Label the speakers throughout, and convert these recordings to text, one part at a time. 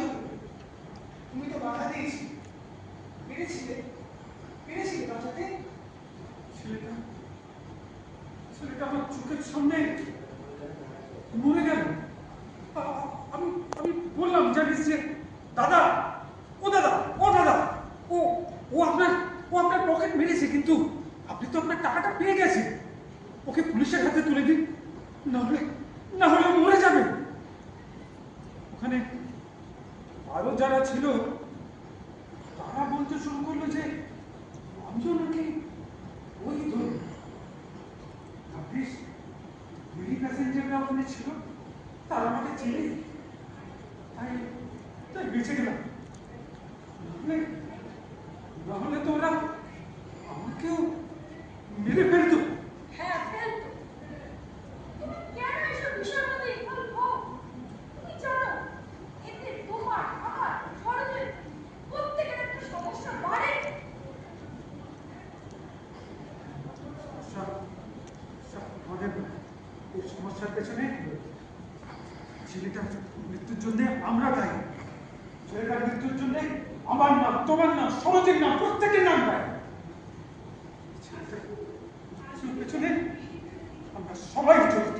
Speaker 1: হবে? তুমি তো বাধা দিয়েছি, পেরেছিলে বাঁচাতে।
Speaker 2: ছেলেটা আমার চোখের সামনে মরে গেল। আমি আমি বললাম জানিস যে দাদা, ও দাদা, ও দাদা, ও ও আপনার পকেট মেরেছে, কিন্তু আপনি তো আপনার টাকাটা পেয়ে গেছেন। ওকে পুলিশের হাতে তুলে দিন, না হলে মরে যাবে। ওখানে আরো যারা ছিল তারা বলতে শুরু করলো যে আমি নাকি ওই ধরুন ভাবিস বিড়ি প্যাসেঞ্জাররা ওখানে ছিল, তারা আমাকে চেনে, তাই বেঁচে গেলাম। নাহলে তো ওরা আমাকেও মেরে ফেলতো।
Speaker 3: হ্যাঁ, ফেলতো। তুমি কেন এসব বিষয়ের মধ্যে ইনভলভ হও? তুমি জানো এতে তোমার, আমার, সরোজের প্রত্যেকের একটা সমস্যা বাড়ে।
Speaker 2: আমাদের এই সমস্যার পেছনে ছেলেটার মৃত্যুর জন্য আমরা দায়ী। ছেলেটার মৃত্যুর জন্য আমার নাম, তোমার নাম, সরোজের নাম, প্রত্যেকের নাম দায়ী। ছেলেটার পেছনে আমরা সবাই জড়িত।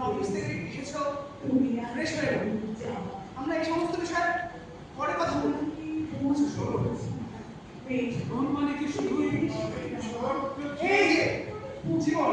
Speaker 1: অফিস থেকে এসেছো, ফ্রেশ হয়ে যাও। আমরা এই সমস্ত বিষয়ে পরে কথা বলবো।
Speaker 2: জীবন মানে কি শুধু এই
Speaker 1: যে জীবন